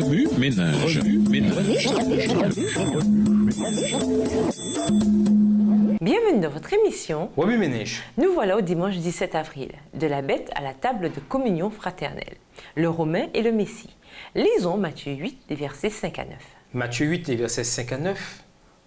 Remue-ménage. Bienvenue dans votre émission Remue-ménage. Nous voilà au dimanche 17 avril, de la bête à la table de communion fraternelle, le Romain et le Messie. Lisons Matthieu 8, les versets 5 à 9. Matthieu 8, les versets 5 à 9.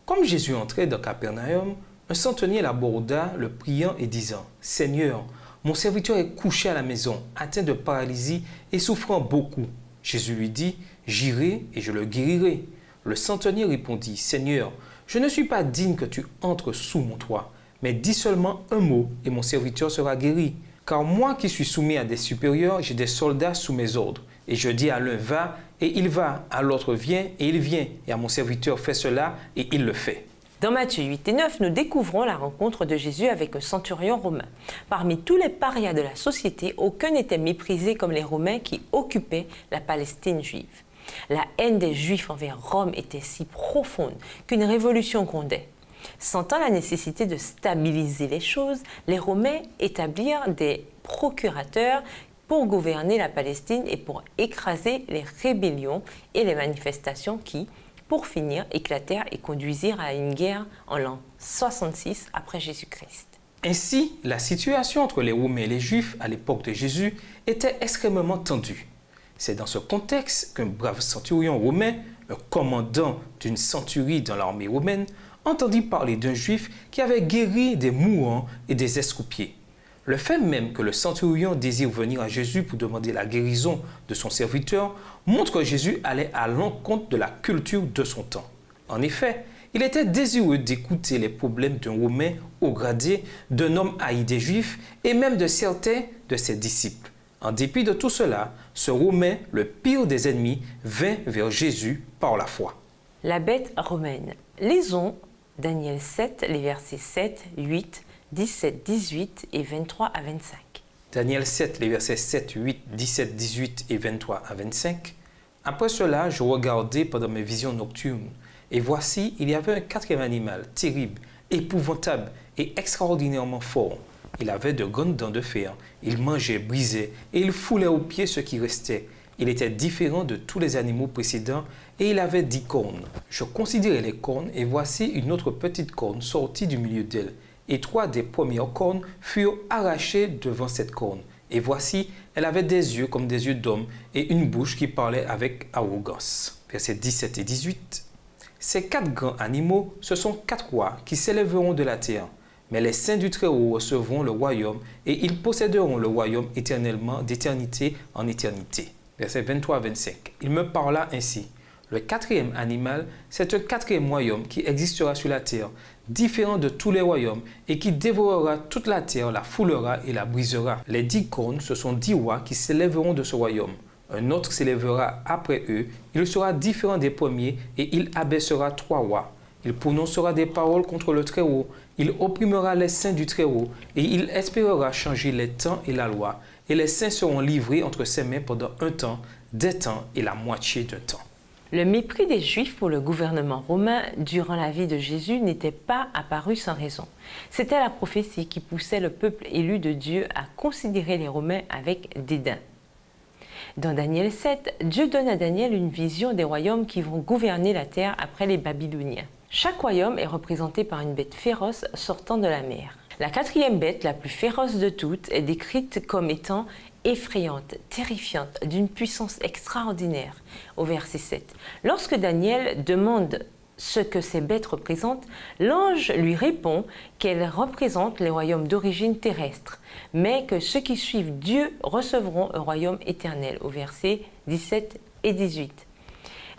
Comme Jésus entrait dans Capernaum, un centenier l'aborda, le priant et disant « Seigneur, mon serviteur est couché à la maison, atteint de paralysie et souffrant beaucoup. » Jésus lui dit « J'irai et je le guérirai. » Le centenier répondit « Seigneur, je ne suis pas digne que tu entres sous mon toit, mais dis seulement un mot et mon serviteur sera guéri. Car moi qui suis soumis à des supérieurs, j'ai des soldats sous mes ordres. Et je dis à l'un va et il va, à l'autre viens et il vient, et à mon serviteur fais cela et il le fait. » Dans Matthieu 8 et 9, nous découvrons la rencontre de Jésus avec un centurion romain. Parmi tous les parias de la société, aucun n'était méprisé comme les Romains qui occupaient la Palestine juive. La haine des Juifs envers Rome était si profonde qu'une révolution grondait. Sentant la nécessité de stabiliser les choses, les Romains établirent des procurateurs pour gouverner la Palestine et pour écraser les rébellions et les manifestations qui, pour finir, éclatèrent et conduisirent à une guerre en l'an 66 après Jésus-Christ. Ainsi, la situation entre les Romains et les Juifs à l'époque de Jésus était extrêmement tendue. C'est dans ce contexte qu'un brave centurion romain, un commandant d'une centurie dans l'armée romaine, entendit parler d'un Juif qui avait guéri des mourants et des estropiés. Le fait même que le centurion désire venir à Jésus pour demander la guérison de son serviteur montre que Jésus allait à l'encontre de la culture de son temps. En effet, il était désireux d'écouter les problèmes d'un Romain haut gradé, d'un homme haï des Juifs et même de certains de ses disciples. En dépit de tout cela, ce Romain, le pire des ennemis, vint vers Jésus par la foi. La bête romaine. Lisons Daniel 7, les versets 7, 8, 17, 18 et 23 à 25. Daniel 7, les versets 7, 8, 17, 18 et 23 à 25. Après cela, je regardai pendant mes visions nocturnes, et voici, il y avait un quatrième animal, terrible, épouvantable et extraordinairement fort. Il avait de grandes dents de fer, il mangeait, brisait, et il foulait aux pieds ce qui restait. Il était différent de tous les animaux précédents, et il avait 10 cornes. Je considérai les cornes, et voici une autre petite corne sortie du milieu d'elle. Et 3 des premières cornes furent arrachées devant cette corne. Et voici, elle avait des yeux comme des yeux d'homme et une bouche qui parlait avec arrogance. Versets 17 et 18. Ces 4 grands animaux, ce sont 4 rois qui s'élèveront de la terre. Mais les saints du Très-Haut recevront le royaume et ils posséderont le royaume éternellement d'éternité en éternité. Versets 23 à 25. Il me parla ainsi. Le 4e animal, c'est un 4e royaume qui existera sur la terre, différent de tous les royaumes, et qui dévorera toute la terre, la foulera et la brisera. Les 10 cornes, ce sont 10 rois qui s'élèveront de ce royaume. Un autre s'élèvera après eux, il sera différent des premiers, et il abaissera 3 rois. Il prononcera des paroles contre le Très-Haut, il opprimera les saints du Très-Haut, et il espérera changer les temps et la loi, et les saints seront livrés entre ses mains pendant un temps, des temps et la moitié d'un temps. Le mépris des Juifs pour le gouvernement romain durant la vie de Jésus n'était pas apparu sans raison. C'était la prophétie qui poussait le peuple élu de Dieu à considérer les Romains avec dédain. Dans Daniel 7, Dieu donne à Daniel une vision des royaumes qui vont gouverner la terre après les Babyloniens. Chaque royaume est représenté par une bête féroce sortant de la mer. La 4e bête, la plus féroce de toutes, est décrite comme étant effrayante, terrifiante, d'une puissance extraordinaire, au verset 7. Lorsque Daniel demande ce que ces bêtes représentent, l'ange lui répond qu'elles représentent les royaumes d'origine terrestre, mais que ceux qui suivent Dieu recevront un royaume éternel, au verset 17 et 18.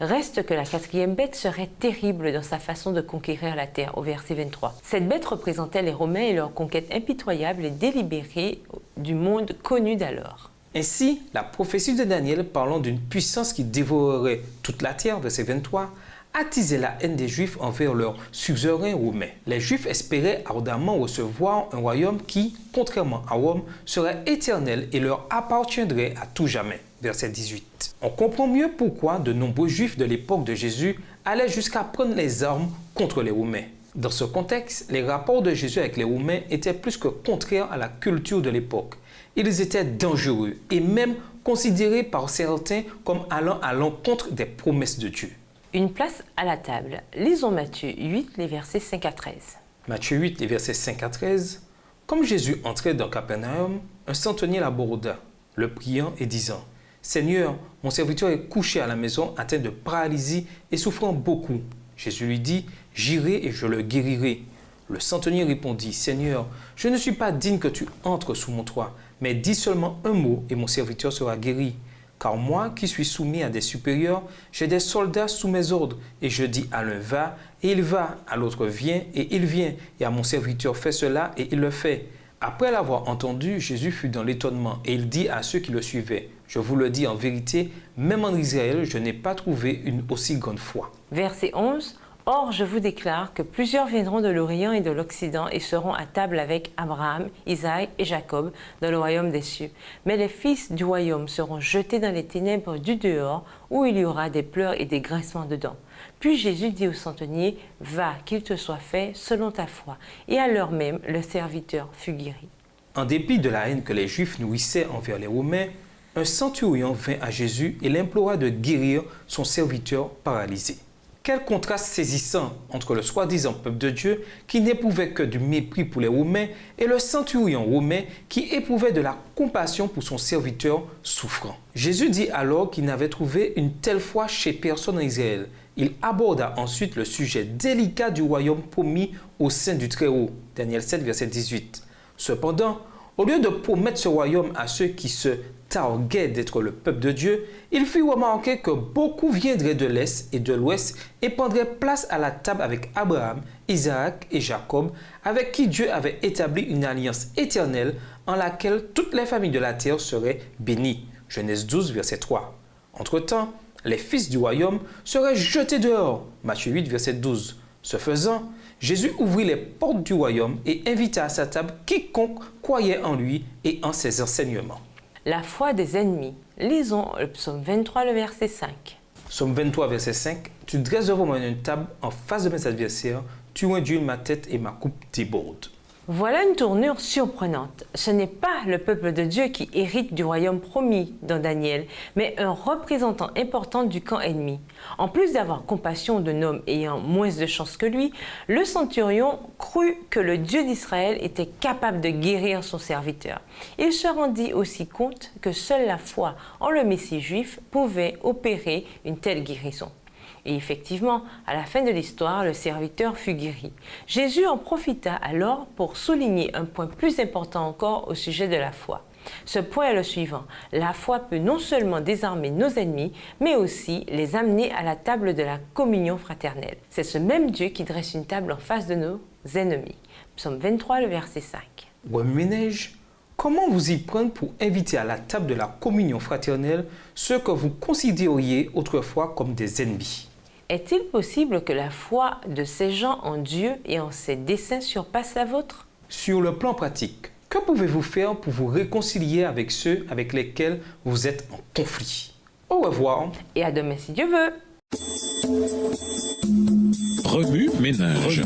Reste que la 4e bête serait terrible dans sa façon de conquérir la terre, au verset 23. Cette bête représentait les Romains et leur conquête impitoyable et délibérée du monde connu d'alors. Ainsi, la prophétie de Daniel parlant d'une puissance qui dévorerait toute la terre, verset 23, attisait la haine des Juifs envers leurs suzerains romains. Les Juifs espéraient ardemment recevoir un royaume qui, contrairement à Rome, serait éternel et leur appartiendrait à tout jamais. Verset 18. On comprend mieux pourquoi de nombreux Juifs de l'époque de Jésus allaient jusqu'à prendre les armes contre les Romains. Dans ce contexte, les rapports de Jésus avec les Romains étaient plus que contraires à la culture de l'époque. Ils étaient dangereux et même considérés par certains comme allant à l'encontre des promesses de Dieu. Une place à la table. Lisons Matthieu 8, les versets 5 à 13. Matthieu 8, les versets 5 à 13. Comme Jésus entrait dans Capernaum, un centenier l'aborda, le priant et disant, « Seigneur, mon serviteur est couché à la maison, atteint de paralysie et souffrant beaucoup. » Jésus lui dit, « J'irai et je le guérirai. » Le centenier répondit, « Seigneur, je ne suis pas digne que tu entres sous mon toit, mais dis seulement un mot et mon serviteur sera guéri. Car moi, qui suis soumis à des supérieurs, j'ai des soldats sous mes ordres, et je dis à l'un va, et il va, à l'autre viens, et il vient, et à mon serviteur fais cela, et il le fait. » Après l'avoir entendu, Jésus fut dans l'étonnement, et il dit à ceux qui le suivaient, « Je vous le dis en vérité, même en Israël, je n'ai pas trouvé une aussi grande foi. » Verset 11. Or, je vous déclare que plusieurs viendront de l'Orient et de l'Occident et seront à table avec Abraham, Isaac et Jacob dans le royaume des cieux. Mais les fils du royaume seront jetés dans les ténèbres du dehors, où il y aura des pleurs et des grincements de dents. Puis Jésus dit au centenier, « Va, qu'il te soit fait selon ta foi. » Et à l'heure même, le serviteur fut guéri. En dépit de la haine que les Juifs nourrissaient envers les Romains, un centurion vint à Jésus et l'implora de guérir son serviteur paralysé. Quel contraste saisissant entre le soi-disant peuple de Dieu qui n'éprouvait que du mépris pour les Romains et le centurion romain qui éprouvait de la compassion pour son serviteur souffrant. Jésus dit alors qu'il n'avait trouvé une telle foi chez personne en Israël. Il aborda ensuite le sujet délicat du royaume promis au sein du Très-Haut. Daniel 7, verset 18. Cependant, au lieu de promettre ce royaume à ceux qui se targuaient d'être le peuple de Dieu, il fit remarquer que beaucoup viendraient de l'Est et de l'Ouest et prendraient place à la table avec Abraham, Isaac et Jacob, avec qui Dieu avait établi une alliance éternelle en laquelle toutes les familles de la terre seraient bénies. Genèse 12, verset 3. Entre-temps, les fils du royaume seraient jetés dehors. Matthieu 8, verset 12. Ce faisant, Jésus ouvrit les portes du royaume et invita à sa table quiconque croyait en lui et en ses enseignements. La foi des ennemis. Lisons le psaume 23, le verset 5. Psaume 23, verset 5. Tu dresses devant moi une table en face de mes adversaires, tu induis ma tête et ma coupe déborde. Voilà une tournure surprenante. Ce n'est pas le peuple de Dieu qui hérite du royaume promis dans Daniel, mais un représentant important du camp ennemi. En plus d'avoir compassion d'un homme ayant moins de chance que lui, le centurion crut que le Dieu d'Israël était capable de guérir son serviteur. Il se rendit aussi compte que seule la foi en le Messie juif pouvait opérer une telle guérison. Et effectivement, à la fin de l'histoire, le serviteur fut guéri. Jésus en profita alors pour souligner un point plus important encore au sujet de la foi. Ce point est le suivant. La foi peut non seulement désarmer nos ennemis, mais aussi les amener à la table de la communion fraternelle. C'est ce même Dieu qui dresse une table en face de nos ennemis. Psaume 23, le verset 5. Ouais, ménage, comment vous y prendre pour inviter à la table de la communion fraternelle ceux que vous considériez autrefois comme des ennemis? Est-il possible que la foi de ces gens en Dieu et en ses desseins surpasse la vôtre? Sur le plan pratique, que pouvez-vous faire pour vous réconcilier avec ceux avec lesquels vous êtes en conflit? Au revoir. Et à demain si Dieu veut. Remue ménage.